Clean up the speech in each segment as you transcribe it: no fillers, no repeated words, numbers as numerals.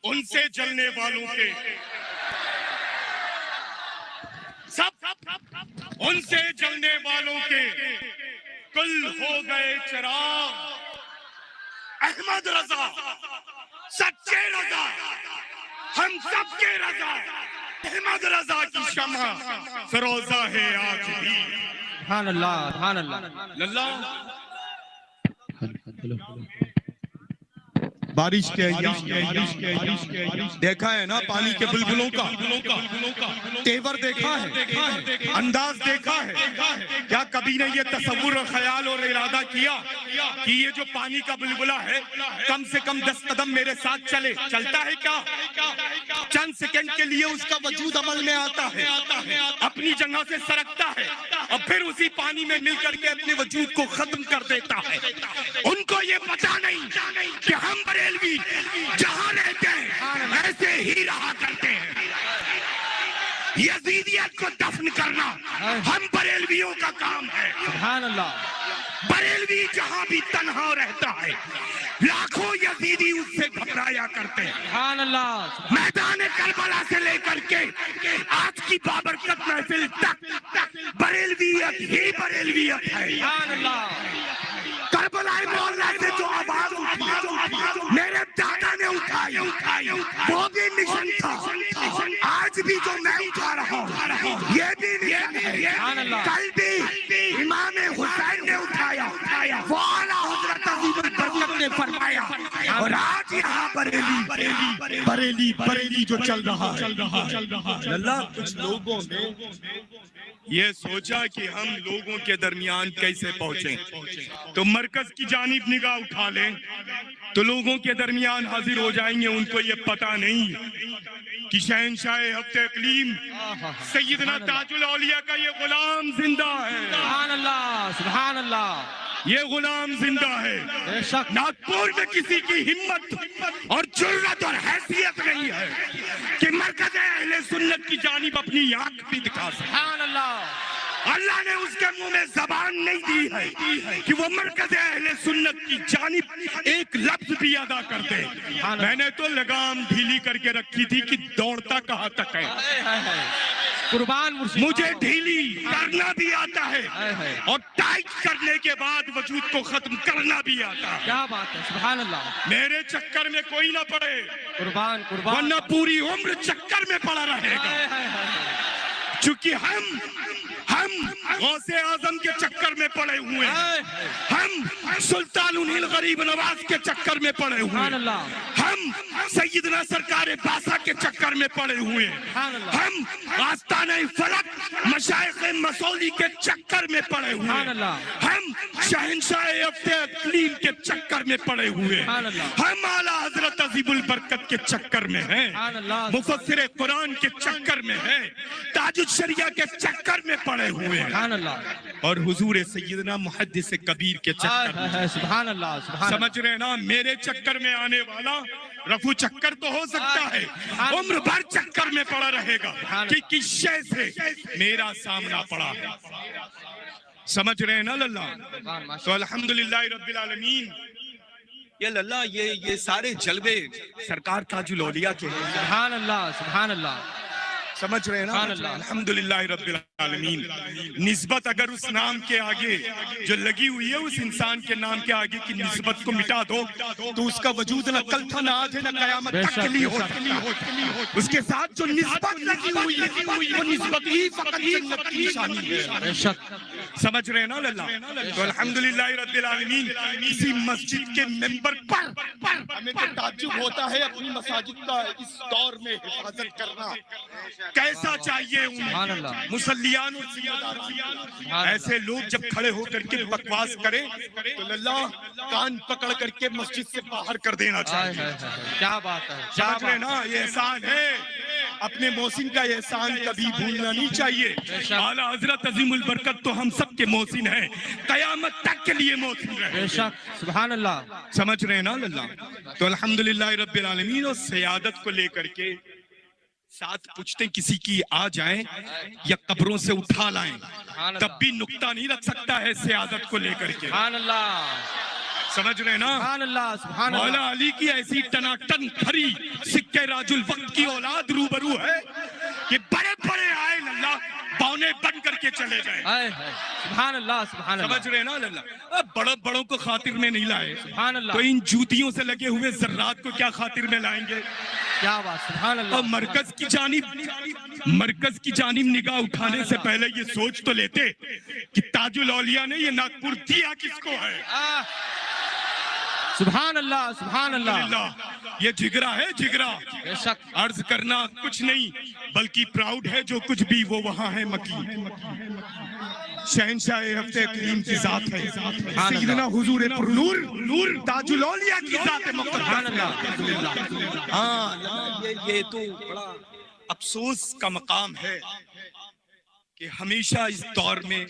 उनसे जलने वालों के सब उनसे जलने वालों के कुल हो गए चिराग। अहमद रजा सच्चे रजा, हम सबके रजा। अहमद रजा की शमा फिरोजा है आज भी। सुभान अल्लाह, सुभान अल्लाह। बारिश के देखा है ना, पानी के बुलबुलों का तेवर देखा है, अंदाज देखा है। क्या कभी ने ये तसव्वुर और ख्याल और इरादा किया कि ये जो पानी का बुलबुला है कम से कम 10 कदम मेरे साथ चले? चलता है क्या? चंद सेकंड के लिए उसका वजूद अमल में आता है, अपनी जगह से सरकता है और फिर उसी पानी में मिल करके अपने वजूद को खत्म कर देता है। उनको ये पता नहीं कि हम बरेलवी जहां रहते हैं ऐसे ही रहा करते हैं। यजीदियत को दफन करना हम बरेलवियों का काम है। सुभान अल्लाह। बरेलवी जहां भी तन्हा रहता है लाखों यजीदी उससे घबराया करते हैं। सुभान अल्लाह। मैदान करबला से लेकर के आज की बाबरकत महफिल तक बरेलवियत ही बरेलवियत है। सुभान अल्लाह। करबला मोहल्ला से जो आवाज उठी मेरे दादा ने उठाई वो भी मिशन था। आज भी जो मैं उठा रहा हूँ ये भी मिशन है। कल भी इमाम हुसैन ने उठाया, वो आला हज़रत अज़ीमुल बरकत ने फरमाया, और आज यहाँ बरेली जो चल रहा है। अल्लाह कुछ लोगों ने ये सोचा कि हम लोगों के दरमियान कैसे पहुंचे, तो मरकज की जानिब निगाह उठा लें तो लोगों के दरमियान हाजिर हो जाएंगे। उनको ये पता नहीं कि शहंशाह हफ्ते इक़लीम सैयदना ताजुल औलिया का ये गुलाम जिंदा है। सुभान अल्लाह, सुभान अल्लाह। ये गुलाम जिंदा है। नागपुर में किसी की हिम्मत और जुर्रत और हैसियत नहीं है कि मरकज अहले सुन्नत की जानिब अपनी आंख भी दिखा सके। सुभान अल्लाह। अल्लाह ने उसके मुंह में जबान नहीं दी है कि वो मरकज अहले सुन्नत की जानिब एक लफ्ज भी अदा कर दे। मैंने तो लगाम ढीली करके रखी थी कि दौड़ता कहाँ तक है। कुर्बान मुझे ढीली करना भी आता है और टाइट करने के बाद वजूद को खत्म करना भी आता है। क्या बात है, सुभान अल्लाह। मेरे चक्कर में कोई ना पड़े, कुर्बान कुर्बान, वरना पूरी उम्र चक्कर में पड़ा रहेगा। चूंकि हम गौसे आजम के चक्कर में पड़े हुए हैं, हम सुल्तानुल गरीब नवाज के चक्कर में पड़े हुए हैं, हम सैयदना सरकार बासा के चक्कर में पड़े हुए हैं, हम आस्ताने फलक मशाइख मसौली के चक्कर में पड़े हुए हैं, हम शहंशाह इक़लीम के चक्कर में पड़े हुए हैं, हम आला हज़रत अज़ीमुल बरकत के चक्कर में हैं, मुफस्सिर कुरान के चक्कर में हैं, ताजुल शरिया के चक्कर में पड़े हुए हैं, और हुजूर सैयदना मुहद्दिस कबीर के चक्कर में। सुभान अल्लाह, सुभान। समझ रहे ना, मेरे चक्कर में आने वाला रफू चक्कर तो हो सकता है, उम्र भर चक्कर में पड़ा रहेगा कि किस शय से मेरा सामना पड़ा है। समझ रहे हैं ना लल्ला? तो अल्हम्दुलिल्लाह रब्बिल आलमीन। ये लल्ला ये सारे जलवे सरकार ताजुल औलिया के हैं। सुभान अल्लाह, सुभान अल्लाह। समझ रहे हैं ना? अल्हम्दुलिल्लाह रब्बिल आलमीन। निस्बत अगर उस नाम के आगे जो लगी हुई है, उस इंसान के नाम के आगे की निस्बत को मिटा दो तो उसका वजूद न कल था, न आज है, न कयामत तक के लिए हो। उसके साथ जो निस्बत लगी हुई है वो निस्बत ही फकत जन्नत की निशानी है। समझ रहे हैं ना लल्ला? तो अल्हम्दुलिल्लाह रब्बिल आलमीन। इसी मस्जिद के मेंबर पर हमें तो ताज्जुब होता है अपनी मसाजिद का इस दौर में हिफाजत करना कैसा चाहिए उन्हें। मुसल्लियान और ज़िम्मेदार ऐसे लोग जब खड़े होकर के बकवास करें तो लल्ला कान पकड़ करके मस्जिद से बाहर कर देना चाहिए। क्या बात है, समझ रहे ना? ये एहसान है, अपने मोहसिन का एहसान कभी भूलना नहीं चाहिए। आला हज़रत अज़ीमुल बरकत तो हम सब के मोहसिन हैं, कयामत तक के लिए मोहसिन रहे। सुभान अल्लाह। समझ रहे ना लल्ला? तो अल्हम्दुलिल्लाह रब्बिल आलमीन। और सियादत को लेकर के साथ पूछते किसी की आ जाएं या कब्रों से उठा लाएं, तब भी नुक्ता नहीं रख सकता है सियादत को लेकर के। समझ रहे ना? सुभान अल्लाह, सुभान मौला अल्लाह। अली की ऐसी टनाटन भरी सिक्के राजुल वक्त की औलाद रूबरू है कि बड़े बड़े आए लल्ला बौने बन करके चले जाए। हाय हाय, सुभान अल्लाह, सुभान अल्लाह। समझ रहे ना लल्ला? अब बड़ों बड़ों को खातिर में नहीं लाए, सुभान अल्लाह। तो इन जूतियों से लगे हुए जर्रात को क्या खातिर में लाएंगे? क्या बात, सुभान अल्लाह। और मरकज की जानिब निगाह उठाने से पहले ये सोच तो लेते कि ताजुल औलिया ने ये नागपुर दिया किसको है। सुभान अल्लाह, सुभान अल्लाह। अल्हम्दुलिल्लाह, ये जिगरा है, जिगरा। बेशक। अर्ज करना कुछ नहीं बल्कि प्राउड है, जो कुछ भी वो वहां है मकी। शहंशाह हफ्ते करीम की जात है, सैयदना हुजूर पुरनूर नूर ताजुल औलिया की जात है। सुभान अल्लाह। हाँ, ये तो बड़ा अफसोस का मकाम है कि हमेशा इस दौर में,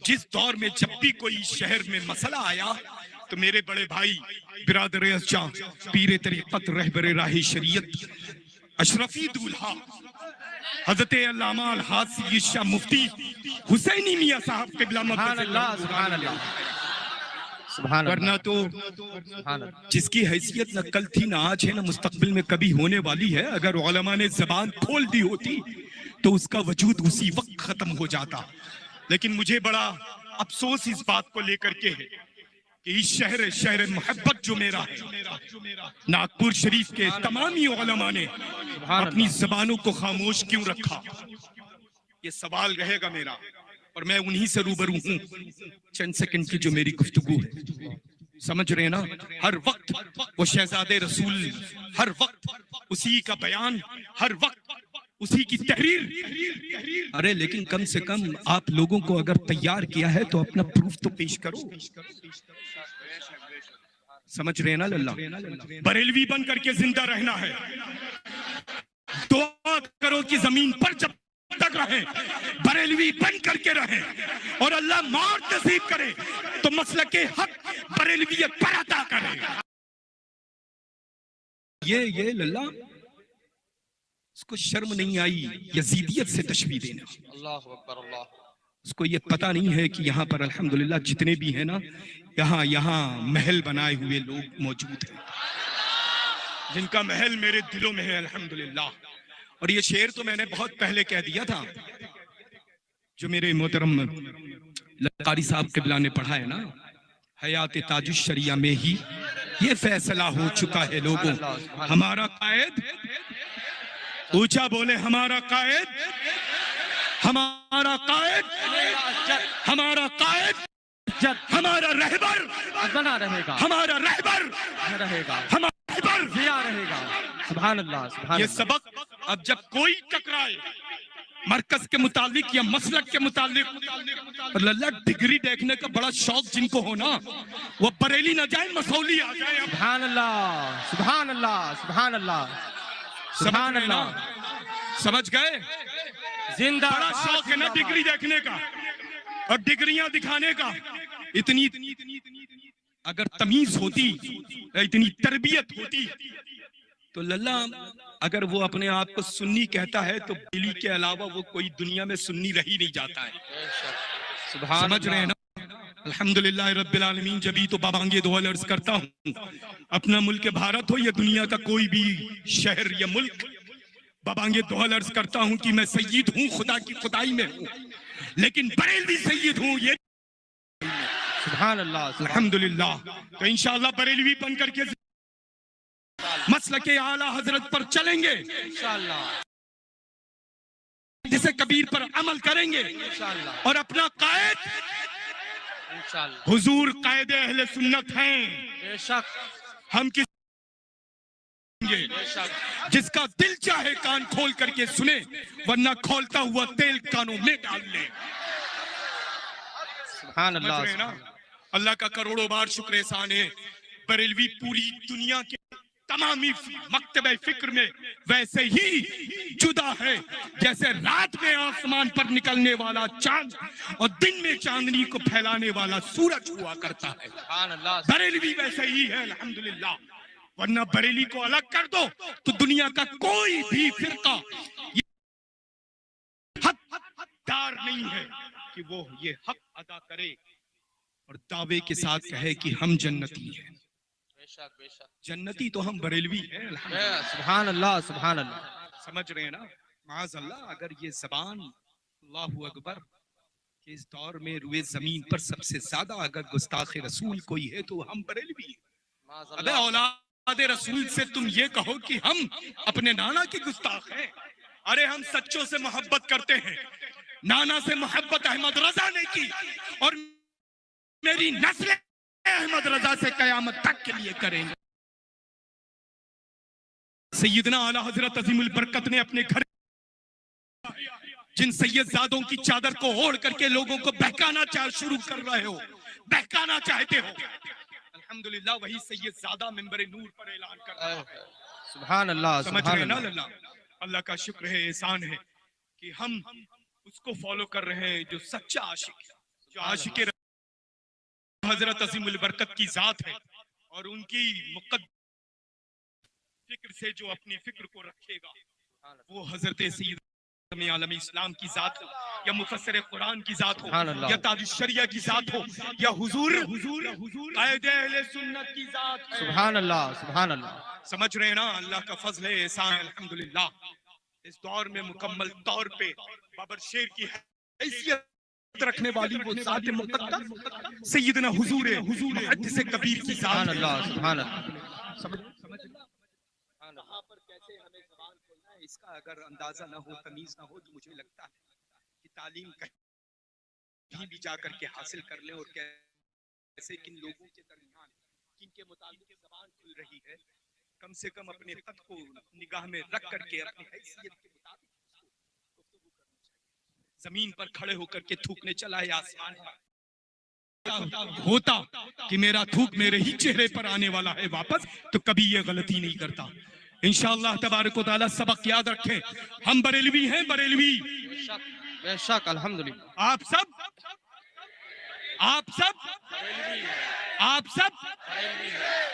जिस दौर में जब भी कोई शहर में मसला आया तो मेरे बड़े भाई बिरादर अज़्जा पीर तरीक़त रहबर राह शरीयत अशरफी दूल्हा हजरत अल्लामा अलहाज सय्यद शाह मुफ्ती हुसैनी मियां साहब क़िबला सुभान अल्लाह, सुभान अल्लाह, सुभान अल्लाह। वरना तो सुभान अल्लाह। जिसकी हैसियत न कल थी, न आज है, न मुस्तकबिल में कभी होने वाली है, अगर उलमा ने जबान खोल दी होती तो उसका वजूद उसी वक्त खत्म हो जाता। लेकिन मुझे बड़ा अफसोस इस बात को लेकर के है कि इस शहर मोहब्बत जो मेरा है, नागपुर शरीफ के तमाम ही उलमा ने अपनी जबानों को खामोश क्यों रखा? ये सवाल रहेगा मेरा, और मैं उन्हीं से रूबरू हूँ। चंद सेकंड की जो मेरी गुफ्तगू है, समझ रहे ना? हर वक्त वो शहजादे रसूल, हर वक्त उसी का बयान, हर वक्त उसी की तहरीर। अरे लेकिन कम से कम आप लोगों को अगर तैयार किया है तो अपना प्रूफ तो पेश करो। समझ रहे ना लल्ला? बरेलवी बन करके जिंदा रहना है। दुआ करो कि जमीन पर जब तक रहे बरेलवी बन करके रहे, और अल्लाह मौत नसीब करे तो मसलक के हक बरेलवियत पर अता करे। ये लल्ला उसको शर्म नहीं आई यजीदियत से तशबीह देना। अल्लाहु अकबर, अल्लाह। उसको ये पता नहीं है कि यहाँ पर अल्हम्दुलिल्लाह जितने भी हैं ना, यहाँ महल बनाए हुए लोग मौजूद हैं, जिनका महल मेरे दिलों में है अल्हम्दुलिल्लाह। और ये शेर तो मैंने बहुत पहले कह दिया था, जो मेरे मोहतरम लकारी साहब क़िबला ने पढ़ा है ना, हयात ताजुश शरिया में ही ये फैसला हो चुका है लोगों, हमारा कायद, ऊंचा बोले हमारा कायद, हमारा कायद, हमारा कायद, हमारा रहबर बना रहेगा, हमारा रहबर रहेगा, हमारा रहबर जिया रहेगा। सुभान अल्लाह, सुभान ये अल्लाह। सबक अब जब कोई टकराए मरकज के मुतालिक या मसलक के मुतालिक, और लल्ला डिग्री देखने का बड़ा शौक जिनको हो ना, वो बरेली ना जाए, मसौली आ जाए। सुभान अल्लाह, सुभान अल्लाह, सुभान अल्लाह, सुभान अल्लाह। समझ गए? जिंदा बड़ा शौक है ना डिग्री देखने का और डिग्रियां दिखाने का। इतनी अगर तमीज होती, इतनी तरबियत होती तो लल्ला, अगर वो अपने आप को सुन्नी कहता है तो दिली के अलावा वो कोई दुनिया में सुन्नी रही नहीं जाता है। समझ रहे हैं ना? अल्हम्दुलिल्लाह रब्बिल आलमीन। जब ही तो बाबांगे दुआ अर्ज करता हूँ, अपना मुल्क भारत हो या दुनिया का कोई भी शहर या मुल्क, बाबांगे दुआ अर्ज करता हूँ कि मैं सയ്यद हूँ, खुदा की खुदाई में हूँ, लेकिन बरेलवी सയ്यद हूँ। ये सुभान अल्लाह, अल्हम्दुलिल्लाह। तो इंशाअल्लाह बरेलवी बन करके मसलके आला हजरत पर चलेंगे इंशाअल्लाह, जिसे कबीर पर अमल करेंगे, इंशाअल्लाह, और अपना कायद इंशाअल्लाह। हुजूर कायदे अहले सुन्नत हैं। बेशक, हम किस बेशक। जिसका दिल चाहे कान खोल करके सुने, वरना खोलता हुआ तेल कानों में डाल ले। सुभान अल्लाह, समझ रहे हैं ना? अल्लाह का करोड़ों बार शुक्र एहसान है, बरेलवी पूरी दुनिया के तमामी मकतबे फिक्र में वैसे ही जुदा है जैसे रात में आसमान पर निकलने वाला चांद और दिन में चांदनी को फैलाने वाला सूरज हुआ करता है। सुभान अल्लाह। बरेलवी वैसे ही है अल्हम्दुलिल्लाह। वरना बरेली को अलग कर दो तो दुनिया का कोई भी फिरका हकदार नहीं है कि वो ये हक अदा करे और दावे के साथ कहे कि हम जन्नती हैं। बेशक बेशक। जन्नती तो हम बरेलवी हैं। सुभान अल्लाह सुभान अल्लाह। समझ रहे हैं ना? माज़अल्लाह, अगर ये जबान अल्लाहु अकबर के इस दौर में रुए जमीन पर सबसे ज्यादा अगर गुस्ताख रसूल कोई है तो हम बरेलवी हैं। अबे औलाद रसूल से तुम ये कहो कि हम अपने नाना के गुस्ताख हैं। अरे हम सच्चों से मोहब्बत करते हैं। नाना से मोहब्बत अहमद रजा ने की और मेरी नस्ल अहमद रजा से कयामत तक के लिए करेंगे। सैयदना आला हजरत अजीमुल बरकत ने अपने घर जिन सैयदजादों की चादर को ओढ़ करके लोगों को बहकाना शुरू कर रहे हो, बहकाना चाहते हो, अल्हम्दुलिल्लाह वही सैयदजादा मिंबर नूर पर ऐलान कर रहा है। सुभान अल्लाह। समझ रहे हैं ना अल्लाह? अल्लाह का शुक्र है, एहसान है कि हम उसको फॉलो कर रहे हैं जो सच्चा आशिक है, जो आशिक हजरत अजीमुल बरकत की जात है और उनकी फिक्र से जो अपनी फिक्र को रखेगा वो हजरत सैयद आलम इस्लाम की जात हो या मुफस्सिर कुरान की जात हो या ताजुश शरिया की जात हो या हुजूर कायदे अहले सुन्नत की जात हो। सुभान अल्लाह सुभान अल्लाह। समझ रहे हैं ना? अल्लाह का फजल है, एहसान है, अल्हम्दुलिल्लाह। इस दौर में मुकम्मल तौर पे बाबर शेर की हैसियत रखने वाली वो जात मुक़द्दस सैयदना हुजूर मुहद्दिस कबीर की जात। सुभान अल्लाह। समझ कहाँ पर कैसे हमें ज़बान खोलना है इसका अगर अंदाजा ना हो, तमीज ना हो, तो मुझे लगता है कि तालीम कहीं भी जाकर के हासिल कर ले और कैसे किन लोगों के दरमियान किन के मुताबिक ज़बान खुल रही है, कम से कम अपने कद को निगाह में रख करके अपनी हैसियत के मुताबिक गुफ्तगू करनी चाहिए। जमीन पर खड़े होकर के थूकने चला है आसमान पर होता कि मेरा थूक मेरे ही चेहरे पर आने वाला है वापस, तो कभी ये गलती नहीं करता। इंशाअल्लाह तबारक व तआला सबक याद रखें, हम बरेलवी हैं, बरेलवी। बेशक अल्हम्दुलिल्लाह। आप सब आप सब आप सब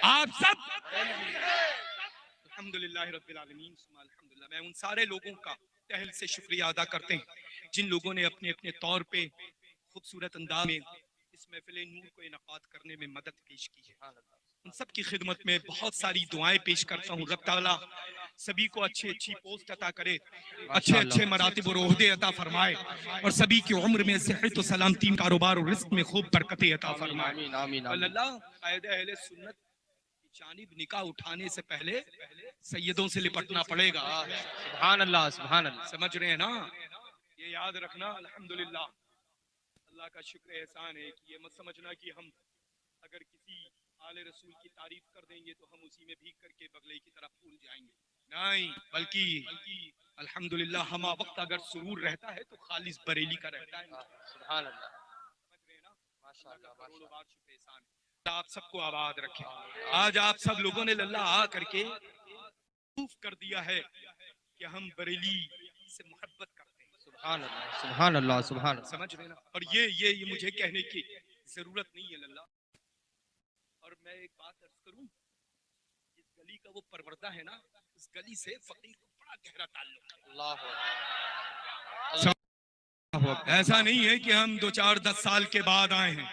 आप सब अल्हम्दुलिल्लाह रब्बिल आलमीन। अल्हम्दुलिल्लाह। मैं उन सारे लोगों का तहल से शुक्रिया अदा करते हैं जिन लोगों ने अपने अपने तौर पे खूबसूरत अंदाज में इस महफिल नूर को इनकाद करने में मदद पेश की है। उन सब की खिदमत में बहुत सारी दुआएं पेश करता हूँ। रब ताला सभी को अच्छी अच्छी पोस्ट अता करे, अच्छे अच्छे मरातिब और ओहदे अता फरमाए और सभी की उम्र में सेहत व सलामती, कारोबार और रिस्क में खूब बरकतें अता फरमाए। अल्लाह कायदे अहले सुन्नत की जानिब निकाह उठाने से पहले सैयदों से लिपटना पड़ेगा। सुभान अल्लाह सुभान अल्लाह। समझ रहे हैं ना? ये याद रखना। अल्हम्दुलिल्लाह अल्लाह का शुक्र एहसान है कि ये मत समझना कि हम अगर किसी आले रसूल की तारीफ कर देंगे तो हम उसी में भीग करके बगले की तरफ भूल जाएंगे। नहीं, बल्कि अल्हम्दुलिल्लाह हम वक्त अगर सुरूर रहता है तो खालिस बरेली का रहता है। सुभान अल्लाह। समझ रहे हैं ना? माशाअल्लाह माशाअल्लाह। शुक्र एहसान है। आप सबको आबाद रखे। आज आप सब लोगों ने लल्ला आ करके प्रूफ कर दिया है कि हम बरेली से मोहब्बत करते हैं। सुभान अल्लाह सुभान अल्लाह सुभान अल्लाह। समझ रहे ना? और ये मुझे कहने की जरूरत नहीं है लल्ला। और मैं एक बात अर्ज करूं, इस गली का वो परवरदा है ना, इस गली से फकीर को बड़ा गहरा ताल्लुक है। अल्लाह ऐसा नहीं है कि हम 2-4-10 साल के बाद आए हैं।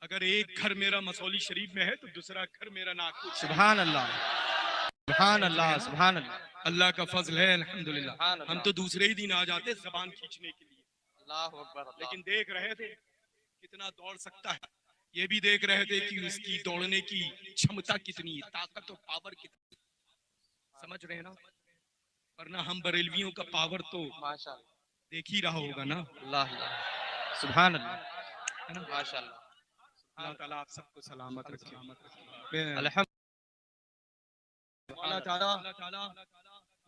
अगर एक घर मेरा मसौली शरीफ में है तो दूसरा घर मेरा नागपुर। सुभान अल्लाह सुभान अल्लाह सुभान अल्लाह। अल्लाह का फजल है अल्हम्दुलिल्लाह। हम तो दूसरे ही दिन आ जाते जबान खींचने के लिए। अल्लाह अकबर। लेकिन देख रहे थे कितना दौड़ सकता है, ये भी देख रहे थे कि उसकी दौड़ने की क्षमता कितनी है, ताकत और पावर कितनी। समझ रहे हैं ना? वरना हम बरेलवियों का पावर तो माशाअल्लाह देख ही रहा होगा ना। अल्लाह सुभान अल्लाह माशाअल्लाह। अल्लाह ताला आप सबको सलामत रखे। अल्लाह ताला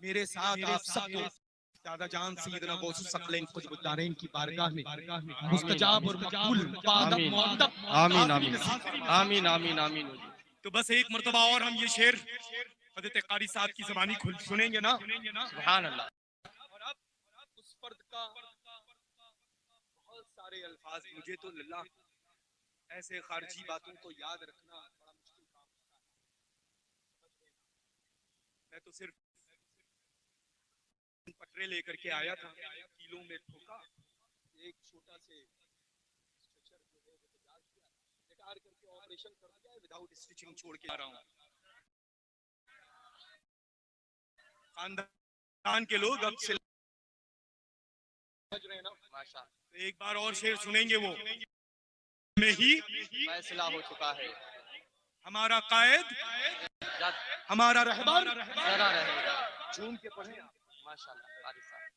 मेरे साथ आप सबको दादा जान सैयदना गौसुल सकलैन कुतुबुद्दारैन की बारगाह में मुस्तजाब और मकबूल मुअद्दब मुअद्दब आमीन आमीन आमीन आमीन आमीन। तो बस एक मर्तबा और हम ये शेर हज़रत कारी साहब की ज़बानी सुनेंगे ना। सुभान अल्लाह। और अब उस फर्द का बहुत सारे अल्फाज, मुझे तो लल्ला ऐसे खारजी बातों को याद रखना बड़ा मुश्किल काम होता है। मैं तो सिर्फ पटरे लेकर के आया था, कीलों में ठोका, एक छोटा से स्ट्रक्चर जो है वो बजा ऑपरेशन कर दिया है, विदाउट स्टिचिंग छोड़ के आ रहा हूँ। खानदान के लोग अब से समझ रहे हैं ना माशाअल्लाह। एक बार और शेर सुनेंगे, वो में ही फैसला हो चुका है, हमारा कायद हमारा रहबर जरा रहेगा। झूम के पढ़े माशाअल्लाह कारी साहब।